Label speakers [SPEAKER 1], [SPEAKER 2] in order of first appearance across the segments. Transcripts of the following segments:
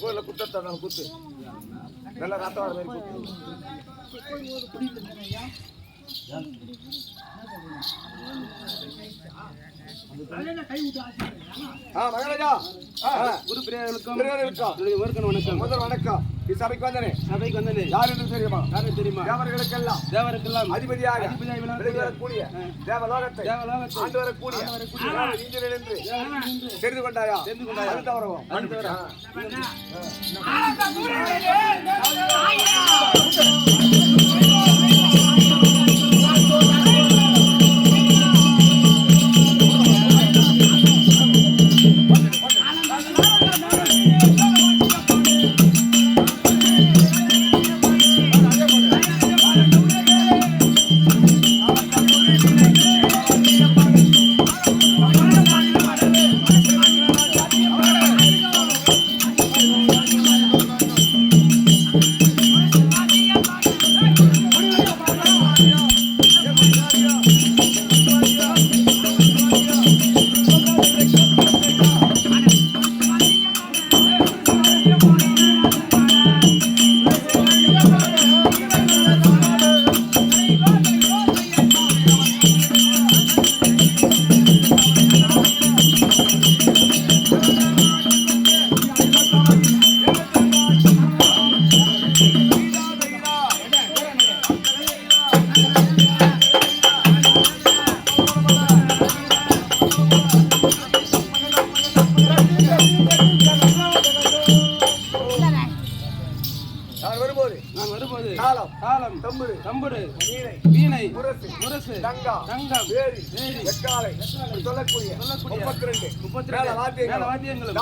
[SPEAKER 1] கோயில குத்தத்தான் குத்து நல்ல ரத்தம் வர மாதிரி மகாராஜா குரு பிரியர்களுக்கும் வணக்கம். முதல் வணக்கம். சபைக்கு வந்தனே யார் என்று தெரியுமா? தேவர்களுக்கெல்லாம் அதிபதியாக கூடிய தேவலோகத்தை ஆண்டு வரக்கூடிய இந்திரன் என்று தெரிந்து கொண்டாயா? அடுத்த வரவும் வீணை முரசு தங்கம் வேரி எக்காலை சொல்லக்கூடிய 32 வாத்தியங்கள்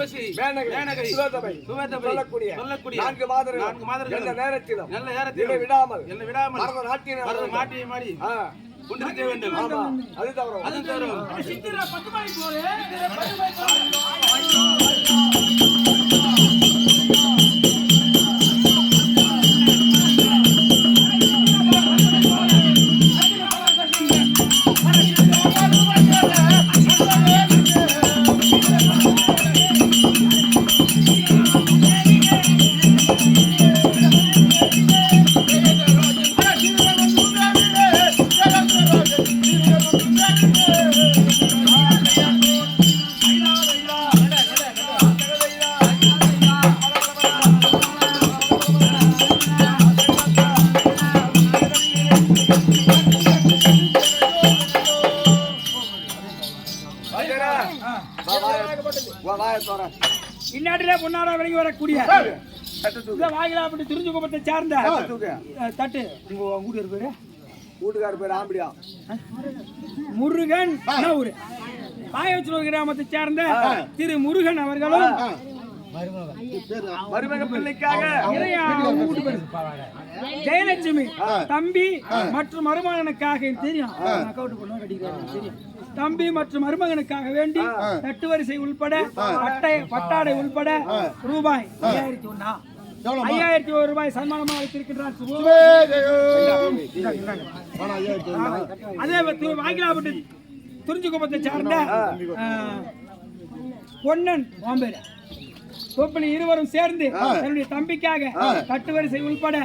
[SPEAKER 2] ஊர்வசி,
[SPEAKER 1] மேனகை, சுவேதமை சொல்லக்கூடிய 4 மாதர்கள் எந்த நேரத்திலும் என்னை விடாமல் பரதநாட்டியம் ஆடி
[SPEAKER 2] கொண்டிருக்க வேண்டும்.
[SPEAKER 1] ஆமா, அது தவறு.
[SPEAKER 3] சித்திர பத்துமாய் போலே இந்நாட்டிலே பொன்னாடா விளங்கி வரக்கூடிய வாயிலாப்பட்டி திருஞ்சுகுப்பத்தை சார்ந்த தட்டு
[SPEAKER 1] வீட்டுக்கார பேர் ஆம்பிடியா
[SPEAKER 3] முருகன் ஊரு பாயவச்சலூர் கிராமத்தை சார்ந்த திரு முருகன் அவர்களும்
[SPEAKER 1] மருமக பிள்ளைக்காக
[SPEAKER 3] ஜெயலட்சுமி தம்பி மற்றும் மருமகனுக்காக தெரியும் தம்பி மற்றும் மருமகனுக்காக வேண்டி தட்டு வரிசை உள்பட பட்டாடை உள்பட ரூபாய் 5001 ரூபாய் சன்மானமாக வைத்திருக்கின்றார். அதே வாங்கிலாப்பட்டு துறிஞ்சிக்குப்பத்தை சார்ந்த பொன்னன் வாம்பேர் தொப்பிலி இருவரும் சேர்ந்து தன்னுடைய தம்பிக்காக கட்டு வரிசை உள்பட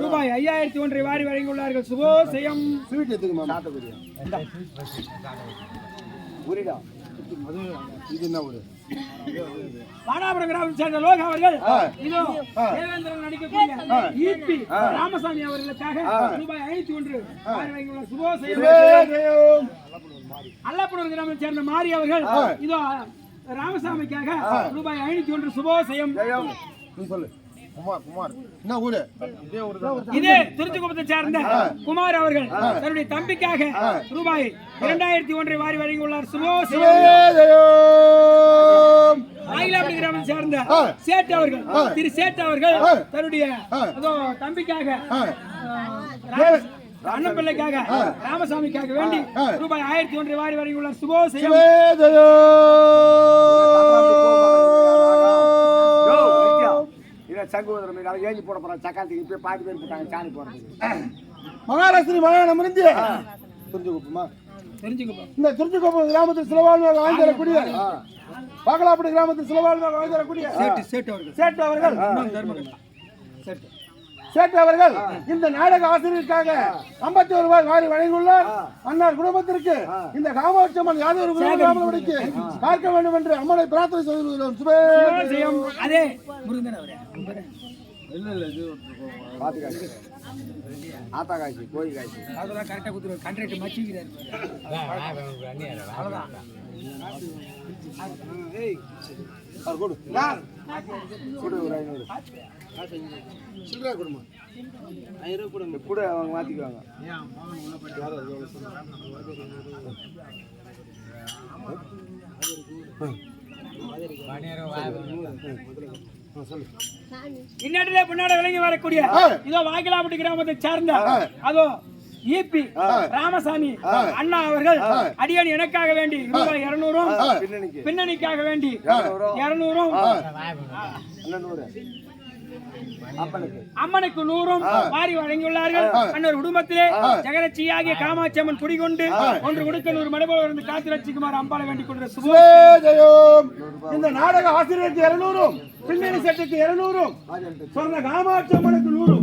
[SPEAKER 3] ரூபாய் 5001 வாரி வழங்கியுள்ளார்கள். சுபோசயம். வானாபுரம் கிராமத்தை சேர்ந்த லோக அவர்கள் இதோ தேவேந்திரன் நடிக்கக்கூடிய ஈபி ராமசாமி அவர்களுக்காக ரூபாய் 501 வாரி வழங்கியுள்ளார். சுபோசயம். அல்லப்பனூர் கிராமத்தை சேர்ந்த மாரி அவர்கள் இதோ ராமசாமிக்காக ரூபாய் 501 சுபோசயம். இதே திருச்சிக்குப்பத்தை சேர்ந்த குமார் அவர்கள் தன்னுடைய தம்பிக்காக ரூபாய் 2001 வாரி வழங்கியுள்ளார். சுபோசயம். ஆயிலாப்பட்டி கிராமத்தை சேர்ந்த சேட்டு அவர்கள் திரு சேட்டு அவர்கள் தன்னுடைய தம்பிக்காக அண்ணன் பிள்ளைக்காக ராமசாமிக்காக வேண்டி ரூபாய் 1001 வாரி வழங்கியுள்ளார். சுபோசயம்.
[SPEAKER 1] ஏஞ்சி போட போறாங்க சக்காத்துக்கு இப்ப பாதி பேர் போட்டாங்க சாணி போடுறதுக்கு.
[SPEAKER 4] மகாராஷ்டிரி மகாணம் இருந்து தெரிஞ்சுக்குப்போமா இந்த திருச்சிக்குப்பம் கிராமத்தில் சிலவாழ்வாக வாழ்ந்து வரக்கூடிய பாகலாப்பட்டி கிராமத்தில் சிலவாழ்வாக வாழ்ந்து வரக்கூடிய சேட்டு அவர்கள் இந்த நாடக ஆசிரியருக்காக 51 ரூபாய் வாரி வழங்கியுள்ளார். அன்னார் குடும்பத்திற்கு இந்த காமாட்சி அம்மன் யாதொரு குடும்பத்திற்கு பார்க்க வேண்டும் என்று அம்மனை பிரார்த்தனை செய்துள்ளோம். சுபேஜயம்.
[SPEAKER 3] அதே முருகன் அவரே
[SPEAKER 1] ஆத்தா காய்ச்சி கோழி காய்ச்சி
[SPEAKER 3] அதெல்லாம் கரெக்டா குடுத்து கான்ட்ராக்ட் மச்சிக்கிறாரு. அவ்வளவுதான். ஏய்
[SPEAKER 4] கொடு
[SPEAKER 1] கொடு ஒரு 500
[SPEAKER 4] சில்லறை கொடுமா
[SPEAKER 1] 500 கொடுங்க கூட அவங்க மாத்திக்குவாங்க.
[SPEAKER 3] இந்நாட்டிலே பொன்னாட விளங்கி வரக்கூடிய இதோ வாங்கிலாப்பட்டி கிராமத்தை சார்ந்த அதோ ஈபி ராமசாமி அண்ணா அவர்கள் அடியன் எனக்காக வேண்டி ரூபாய் 200 பின்னணிக்காக வேண்டி 200 அம்மனுக்கு 100 வாரி வழங்கியுள்ளார்கள். அன்னொரு குடும்பத்திலே ஜெகலட்சியாகிய காமாட்சி அம்மன் குடிகொண்டு ஒன்று கொடுக்க 100 மடபோல் இருந்து காத்து லட்சிக்குமார் அம்பாளை வேண்டிக் கொண்ட
[SPEAKER 4] சுபோஜயம். இந்த நாடக ஆசிரியருக்கு 200 பின்னணி செட்டுக்கு 200 சொன்ன காமாட்சி அம்மனுக்கு 100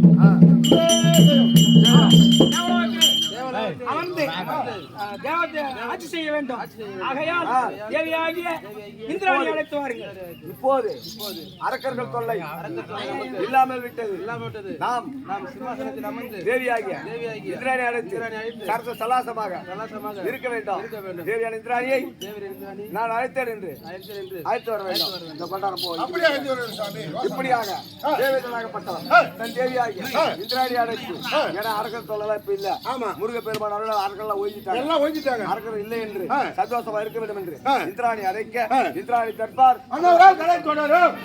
[SPEAKER 3] அமர்ந்து தேவத்தை ஆட்சி செய்ய வேண்டும். ஆகையால் தேவியாகிய இந்திராணி அழைத்து வாருங்கள்.
[SPEAKER 1] இப்போது அரக்கர்கள் தொல்லை இல்லாமல் விட்டது. நாம்
[SPEAKER 2] சிம்மாசனத்தில் அமர்ந்து
[SPEAKER 1] தேவியாகிய இந்திராணி அழைத்து சர்வ சலாசமாக இருக்க வேண்டும். தேவியான இந்திராணியை நான் அழைத்தேன் என்று அழைத்து வர வேண்டும். இந்த கொண்டாடம் போய் இப்படியாக தேவேந்திரனாகப்பட்டவன் தன் தேவியாகிய இந்திராணி அழைத்து என அரக்கர் தொல்லை இப்ப இல்ல முருகன் முருகப்பெருமான் அருளால் அரக்கெல்லாம் ஓய்ஞ்சிட்டாங்க.
[SPEAKER 4] எல்லாம் ஓய்ஞ்சிட்டாங்க.
[SPEAKER 1] அரக்கர் இல்லை என்று சந்தோஷமா இருக்க வேண்டும் என்று இந்திராணி அழைக்க இந்திராணி தற்பார்
[SPEAKER 4] அண்ணவரால் கலை தொடரும்.